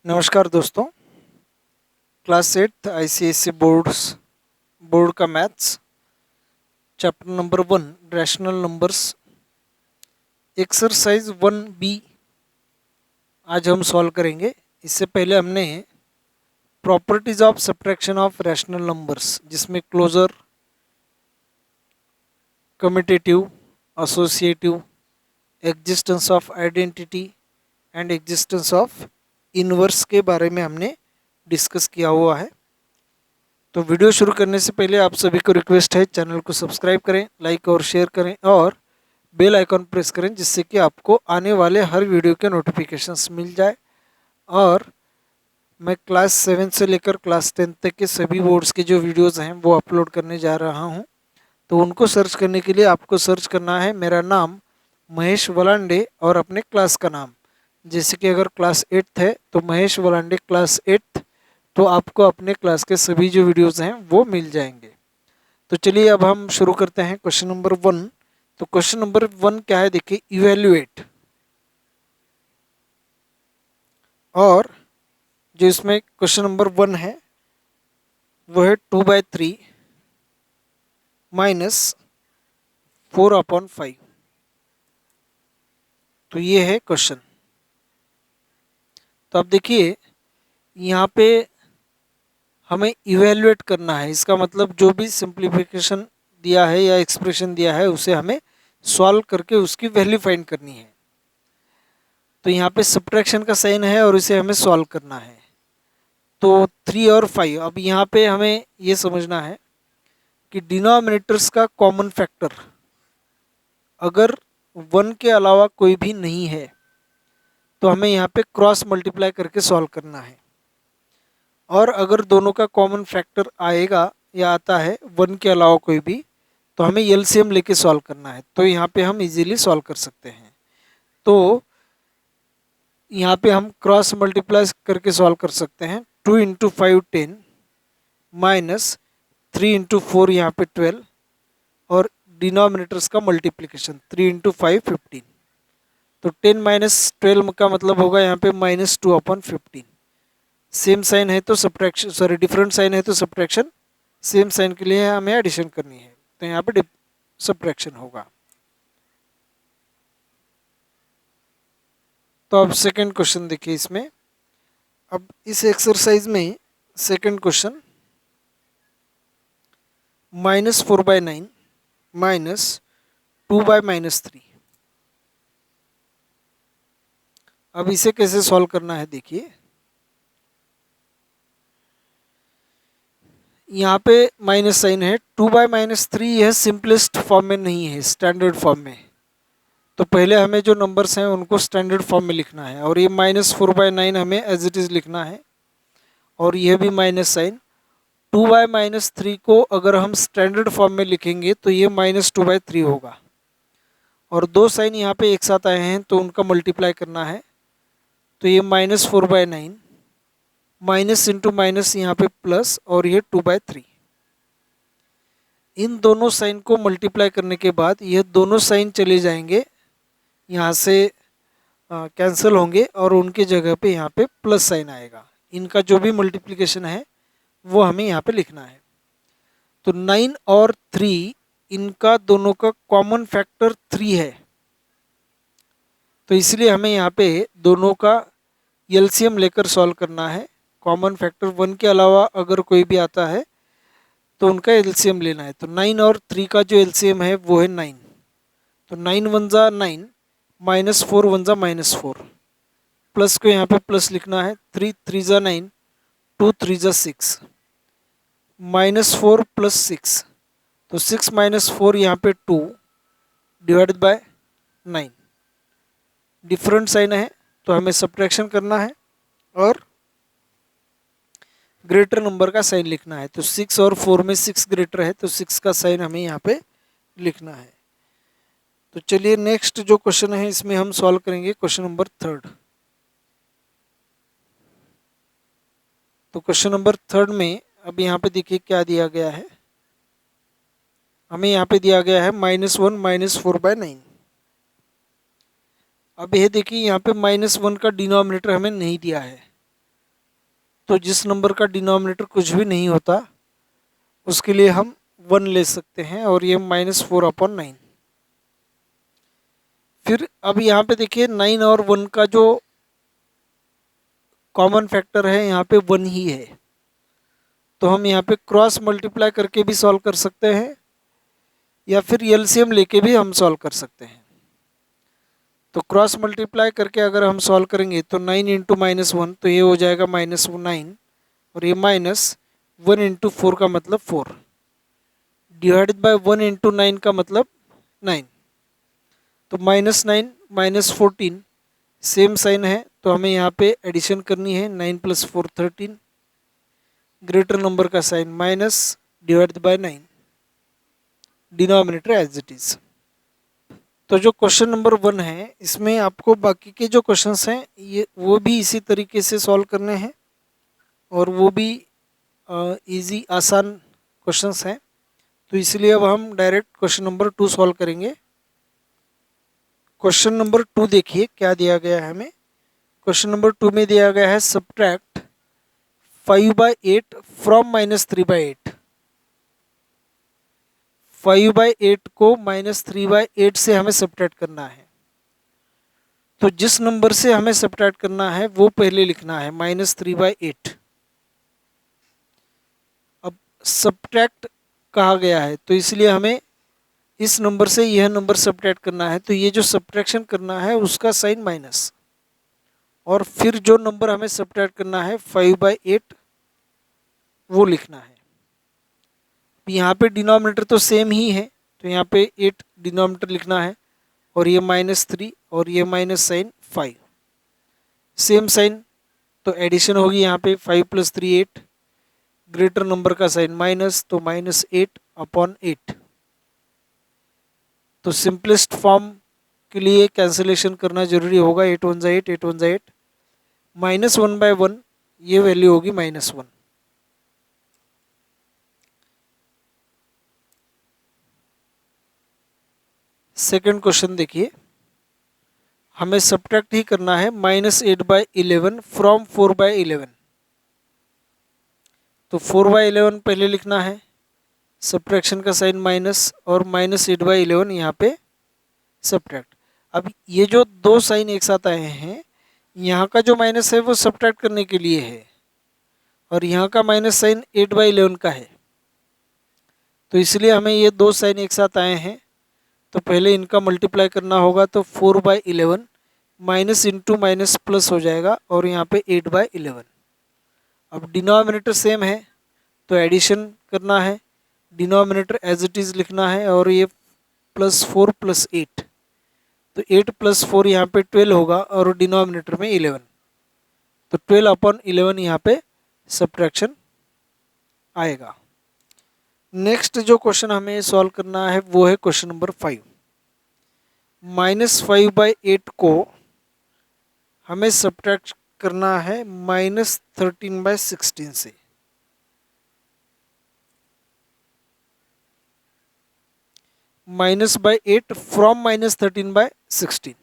नमस्कार दोस्तों। Class 8 ICSE board का maths chapter number 1 rational numbers exercise 1B आज हम सॉल्व करेंगे। इससे पहले हमने properties of subtraction of rational numbers जिसमें closure, commutative, associative, existence of identity and existence of inverse के बारे में हमने डिस्कस किया हुआ है। तो वीडियो शुरू करने से पहले आप सभी को रिक्वेस्ट है, चैनल को सब्सक्राइब करें, लाइक और शेयर करें और बेल आइकॉन प्रेस करें जिससे कि आपको आने वाले हर वीडियो के नोटिफिकेशंस मिल जाए। और मैं क्लास 7 से लेकर क्लास 10 तक के सभी बोर्ड्स के जो वीडियोस हैं वो अपलोड करने जा रहा हूं। तो उनको सर्च करने के लिए आपको सर्च करना है मेरा नाम महेश वलांडे और अपने क्लास का नाम। जैसे कि अगर क्लास 8 है तो महेश वलांडे क्लास 8, तो आपको अपने क्लास के सभी जो वीडियोस हैं वो मिल जाएंगे। तो चलिए अब हम शुरू करते हैं क्वेश्चन नंबर 1। तो क्वेश्चन नंबर 1 क्या है, देखिए, इवेल्युएट। और जो इसमें क्वेश्चन नंबर 1 है वो है 2/3 माइनस 4/5। तो ये है क्वेश्चन। तो अब देखिए यहाँ पे हमें इवेल्युएट करना है। इसका मतलब जो भी सिंप्लीफिकेशन दिया है या एक्सप्रेशन दिया है उसे हमें सॉल्व करके उसकी वैल्यू फाइंड करनी है। तो यहाँ पे सब्ट्रैक्शन का साइन है और इसे हमें सॉल्व करना है। तो 3 और 5, अब यहाँ पे हमें ये समझना है कि डिनोमिनेटर्स का कॉमन फैक्टर अगर 1 के अलावा कोई भी नहीं है तो हमें यहाँ पे क्रॉस मल्टीप्लाई करके सॉल्व करना है। और अगर दोनों का कॉमन फैक्टर आएगा या आता है 1 के अलावा कोई भी, तो हमें एलसीएम लेके सॉल्व करना है। तो यहाँ पे हम इजीली सॉल्व कर सकते हैं। तो यहाँ पे हम क्रॉस मल्टीप्लाई करके सॉल्व कर सकते हैं। 2 × 5 10 माइनस 3 × 4 यहाँ पे 12 और डिनोमिनेटर्स का मल्टीप्लिकेशन 3 × 5 15। तो 10 - 12 का मतलब होगा यहाँ पे -2/15। सेम साइन है तो सब्ट्रैक्शन, सॉरी डिफरेंट साइन है तो सब्ट्रैक्शन, सेम साइन के लिए हमें एडिशन करनी है तो यहाँ पे सब्ट्रैक्शन होगा। तो अब सेकंड क्वेश्चन देखिए इसमें। अब इस एक्सरसाइज में सेकंड क्वेश्चन -4/9 माइनस 2/-3। अब इसे कैसे सॉल्व करना है, देखिए यहाँ पे माइनस साइन है। 2/-3 यह सिंपलेस्ट फॉर्म में नहीं है, स्टैंडर्ड फॉर्म में। तो पहले हमें जो नंबर्स हैं उनको स्टैंडर्ड फॉर्म में लिखना है और ये -4/9 हमें एज इट इज़ लिखना है। और यह भी माइनस साइन। 2/-3 को अगर हम स्टैंडर्ड फॉर्म में लिखेंगे तो ये -2/3 होगा। और दो साइन यहाँ पे एक साथ आए हैं तो उनका मल्टीप्लाई करना है। तो ये -4/9 माइनस इंटू माइनस यहाँ पे प्लस और ये 2/3। इन दोनों साइन को मल्टीप्लाई करने के बाद ये दोनों साइन चले जाएंगे, यहाँ से कैंसिल होंगे और उनकी जगह पे यहाँ पे प्लस साइन आएगा। इनका जो भी मल्टीप्लिकेशन है वो हमें यहाँ पे लिखना है। तो 9 और 3 इनका दोनों का कॉमन फैक्टर 3 है। तो इसलिए हमें यहाँ पे दोनों का एलसीएम लेकर सॉल्व करना है। कॉमन फैक्टर 1 के अलावा अगर कोई भी आता है तो उनका एलसीएम लेना है। तो 9 और 3 का जो एलसीएम है वो है 9। तो 9 × 1 = 9, -4 × 1 = -4। प्लस को यहाँ पे प्लस लिखना है। 3 × 3 = 9, 2 × 3 = 6, -4 + 6। तो 6 - 4 यहाँ पे 2 डिवाइडेड बाय 9। डिफरेंट साइन है तो हमें सब्ट्रैक्शन करना है और ग्रेटर नंबर का साइन लिखना है। तो 6 और 4 में 6 ग्रेटर है तो 6 का साइन हमें यहाँ पे लिखना है। तो चलिए नेक्स्ट जो क्वेश्चन है इसमें हम सॉल्व करेंगे क्वेश्चन नंबर 3। तो क्वेश्चन नंबर 3 में अब यहाँ पे देखिए क्या दिया गया है। हमें यहाँ पे दिया गया है -1 -4/9। अब ये देखिए यहाँ पे -1 का डिनोमिनेटर हमें नहीं दिया है तो जिस नंबर का डिनोमिनेटर कुछ भी नहीं होता उसके लिए हम 1 ले सकते हैं, और ये -4/9। फिर अब यहाँ पे देखिए 9 और 1 का जो कॉमन फैक्टर है यहाँ पे 1 ही है, तो हम यहाँ पे क्रॉस मल्टीप्लाई करके भी सॉल्व कर सकते हैं या फिर एलसीएम लेके भी हम सॉल्व कर सकते हैं। तो क्रॉस मल्टीप्लाई करके अगर हम सॉल्व करेंगे तो 9 इंटू -1 तो ये हो जाएगा -9, और ये -1 इंटू 4 का मतलब 4, डिवाइडेड बाय 1 इंटू 9 का मतलब 9। तो -9 -14 सेम साइन है, तो हमें यहाँ पे एडिशन करनी है। 9 + 4 13, ग्रेटर नंबर का sign minus divided by 9, denominator as it is. तो जो क्वेश्चन नंबर 1 है इसमें आपको बाकी के जो क्वेश्चंस हैं ये वो भी इसी तरीके से सॉल्व करने हैं, और वो भी इजी आसान क्वेश्चंस हैं। तो इसलिए अब हम डायरेक्ट क्वेश्चन नंबर 2 सॉल्व करेंगे। क्वेश्चन नंबर 2 देखिए क्या दिया गया है हमें। क्वेश्चन नंबर 2 में दिया गया है सब्ट्रैक्ट 5/8 फ्रॉम -3/8। 5/8 को -3/8 से हमें सब्ट्रैक्ट करना है। तो जिस नंबर से हमें सब्ट्रैक्ट करना है वो पहले लिखना है -3/8। अब सब्ट्रैक्ट कहा गया है तो इसलिए हमें इस नंबर से यह नंबर सब्ट्रैक्ट करना है, तो ये जो सब्ट्रैक्शन करना है उसका साइन माइनस, और फिर जो नंबर हमें सब्ट्रैक्ट करना है 5/8 वो लिखना है। यहाँ पे डिनोमिनेटर तो सेम ही है, तो यहाँ पे 8 डिनोमिनेटर लिखना है, और ये -3 और ये माइनस साइन 5, सेम साइन, तो एडिशन होगी यहाँ पे 5 + 3 8, ग्रेटर नंबर का साइन माइनस, तो -8/8। तो सिंपलेस्ट फॉर्म के लिए कैंसिलेशन करना जरूरी होगा। 8 1 8, 8 1 8, -1/1 ये वैल्यू होगी -1। सेकंड क्वेश्चन देखिए, हमें सब्ट्रैक्ट ही करना है -8/11 फ्रॉम 4/11। तो 4/11 पहले लिखना है, सब्ट्रैक्शन का साइन माइनस, और -8/11 यहाँ पे सब्ट्रैक्ट। अब ये जो दो साइन एक साथ आए हैं, यहाँ का जो माइनस है वो सब्ट्रैक्ट करने के लिए है, और यहाँ का माइनस साइन 8/11 का है, तो इसलिए हमें ये दो साइन एक साथ आए हैं, तो पहले इनका मल्टीप्लाई करना होगा। तो 4/11 माइनस इंटू माइनस प्लस हो जाएगा, और यहाँ पे 8/11। अब डिनोमिनेटर सेम है तो एडिशन करना है, डिनोमिनेटर एज इट इज़ लिखना है, और ये +4 + 8, तो 8 + 4 यहाँ पे 12 होगा, और डिनोमिनेटर में 11, तो 12/11 यहाँ पे सब्ट्रैक्शन आएगा। नेक्स्ट जो क्वेश्चन हमें सॉल्व करना है वो है क्वेश्चन नंबर 5। -5/8 को हमें सब्ट्रैक्ट करना है -13/16 से। -8 फ्रॉम -13/16,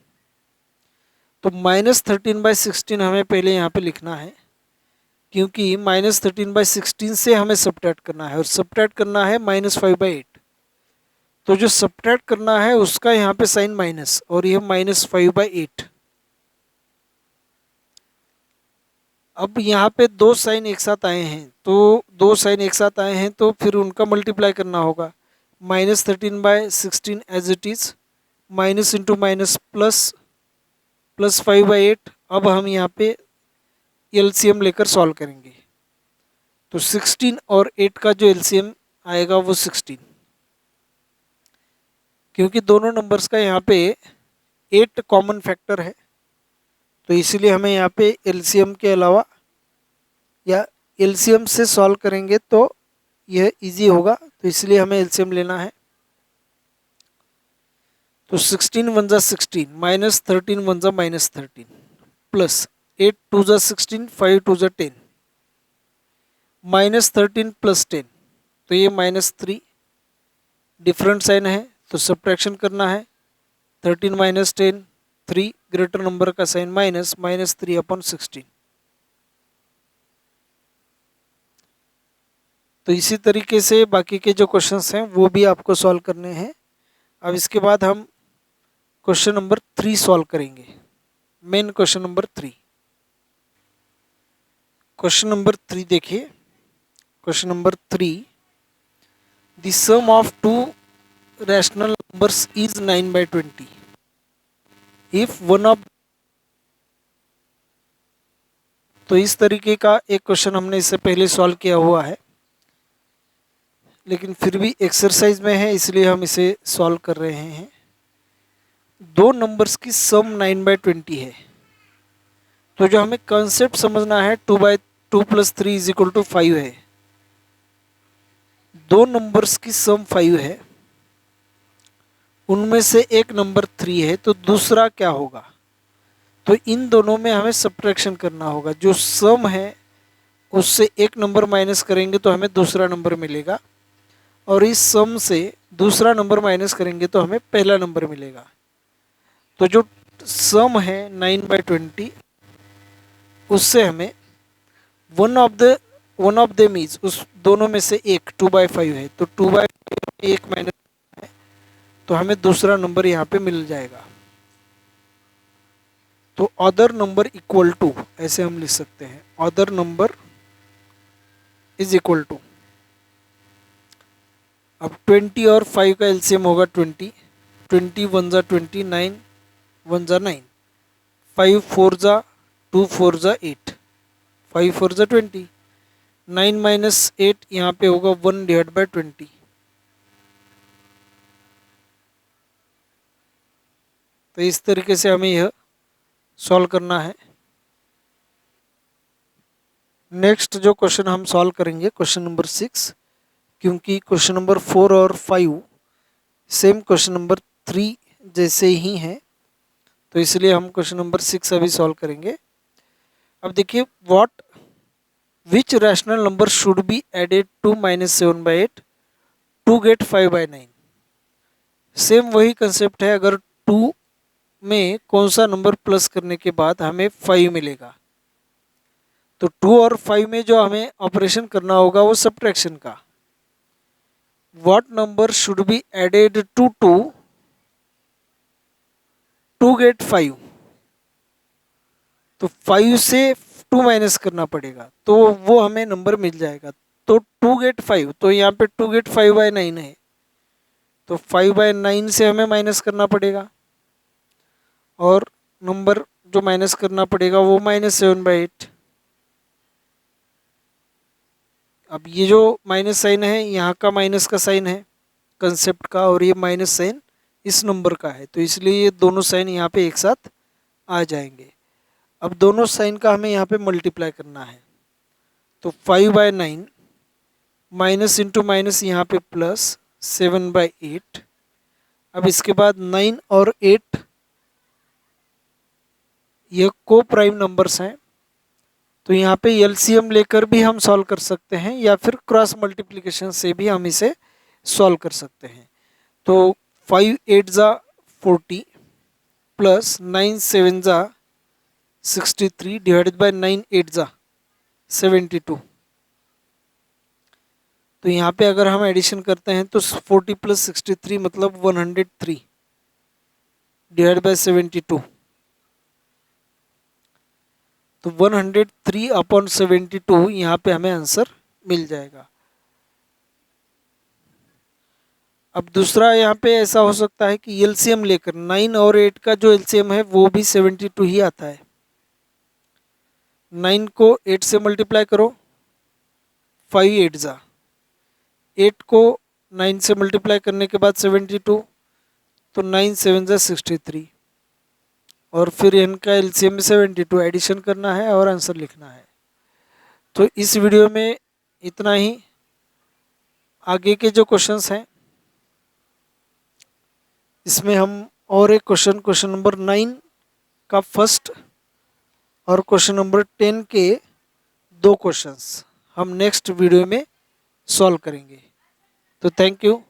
तो -13/16 हमें पहले यहाँ पे लिखना है, क्योंकि -13/16 से हमें सब्ट्रैक्ट करना है, और सब्ट्रैक्ट करना है -5/8। तो जो सब्ट्रैक्ट करना है उसका यहाँ पे साइन माइनस, और यह -5/8। अब यहाँ पे दो साइन एक साथ आए हैं, तो दो साइन एक साथ आए हैं तो फिर उनका मल्टीप्लाई करना होगा। -13/16 as it is, minus into minus plus, +5/8। अब हम यहाँ पे एलसीएम लेकर सॉल्व करेंगे, तो 16 और 8 का जो एलसीएम आएगा वो 16, क्योंकि दोनों नंबर्स का यहाँ पे 8 कॉमन फैक्टर है, तो इसीलिए हमें यहाँ पे एलसीएम के अलावा या एलसीएम से सॉल्व करेंगे तो यह इजी होगा, तो इसलिए हमें एलसीएम लेना है। तो 16 1 जा 16, -13 1 जा -13, प्लस 8 2 जा 16, 5 2 जा 10, -13 + 10, तो ये -3, डिफरेंट साइन है तो सब्ट्रैक्शन करना है। 13 - 10 3, ग्रेटर नंबर का साइन माइनस, -3/16। तो इसी तरीके से बाकी के जो क्वेश्चंस हैं वो भी आपको सॉल्व करने हैं। अब इसके बाद हम क्वेश्चन नंबर 3 सॉल्व करेंगे, main question number 3। Question number 3 देखिए, question number 3, the sum of two rational numbers is 9/20 if one of. तो इस तरीके का एक क्वेश्चन हमने इससे पहले सॉल्व किया हुआ है, लेकिन फिर भी एक्सरसाइज में है इसलिए हम इसे सॉल्व कर रहे हैं। दो नंबर्स की सम 9/20 है, तो जो हमें कॉन्सेप्ट समझना है 2/2 + 3 = 5 है। दो नंबर्स की सम 5 है, उनमें से एक नंबर 3 है, तो दूसरा क्या होगा? तो इन दोनों में हमें सब्ट्रैक्शन करना होगा। जो सम है उससे एक नंबर माइनस करेंगे तो हमें दूसरा नंबर मिलेगा, और इस सम से दूसरा नंबर माइनस करेंगे तो हमें पहला नंबर मिलेगा। तो जो सम है 9/20, उससे हमें वन ऑफ देम इज, उस दोनों में से एक 2/5 है, तो 2/5 एक माइनस है, तो हमें दूसरा नंबर यहाँ पे मिल जाएगा। तो अदर नंबर इक्वल टू, ऐसे हम लिख सकते हैं, other number is equal to. अब 20 और 5 का एलसीएम होगा 20, 20 1 ज़ा 20, 9 1 ज़ा 9, 5 4 ज़ा 2, 4 ज़ा 8, 5 4 ज़ा 20, 9 - 8 यहाँ पे होगा 1/20। तो इस तरीके से हमें यह सॉल्व करना है। नेक्स्ट जो क्वेश्चन हम सॉल्व करेंगे क्वेश्चन नंबर 6, क्योंकि क्वेश्चन नंबर 4 और 5 सेम क्वेश्चन नंबर 3 जैसे ही हैं, तो इसलिए हम क्वेश्चन नंबर 6 अभी सॉल्व करेंगे। अब देखिए, which rational number should be added to -7/8 to get 5/9। Same वही कंसेप्ट है, अगर 2 में कौन सा नंबर प्लस करने के बाद हमें 5 मिलेगा, तो 2 और 5 में जो हमें ऑपरेशन करना होगा वो सब्ट्रैक्शन का। What number should be added to 2 to get 5। तो 5 से 2 माइनस करना पड़ेगा, तो वो हमें नंबर मिल जाएगा। तो 2 गेट 5, तो यहाँ पे 2 गेट 5/9 है, तो 5/9 से हमें माइनस करना पड़ेगा, और नंबर जो माइनस करना पड़ेगा वो -7/8। अब ये जो माइनस साइन है, यहाँ का माइनस का साइन है कंसेप्ट का, और ये माइनस साइन इस नंबर का है, तो इसलिए ये दोनों साइन यहाँ पे एक साथ आ जाएंगे। अब दोनों साइन का हमें यहाँ पे मल्टीप्लाई करना है, तो 5/9 माइनस इंटू माइनस यहाँ पे प्लस 7/8। अब इसके बाद 9 और 8 ये को प्राइम नंबर्स हैं, तो यहाँ पे एलसीएम लेकर भी हम सॉल्व कर सकते हैं, या फिर क्रॉस मल्टीप्लिकेशन से भी हम इसे सॉल्व कर सकते हैं। तो 5 8 ज़ा 40 प्लस 9 7 ज़ा 63 डिवाइडेड बाय 9 8 ज़ा 72। तो यहाँ पे अगर हम एडिशन करते हैं तो 40 + 63 मतलब 103 डिवाइड बाय 72, तो 103/72 यहाँ पे हमें आंसर मिल जाएगा। अब दूसरा यहाँ पे ऐसा हो सकता है कि एलसीएम लेकर 9 और 8 का जो एलसीएम है वो भी 72 ही आता है। 9 को 8 से मल्टीप्लाई करो, 5 8 ज़ा, 8 को 9 से मल्टीप्लाई करने के बाद 72, तो 9 7 ज़ा 63, और फिर इनका एलसीएम में 72 एडिशन करना है और आंसर लिखना है। तो इस वीडियो में इतना ही। आगे के जो क्वेश्चंस हैं इसमें हम और एक क्वेश्चन नंबर 9 का फर्स्ट और क्वेश्चन नंबर 10 के 2 क्वेश्चंस हम नेक्स्ट वीडियो में सॉल्व करेंगे। तो थैंक यू।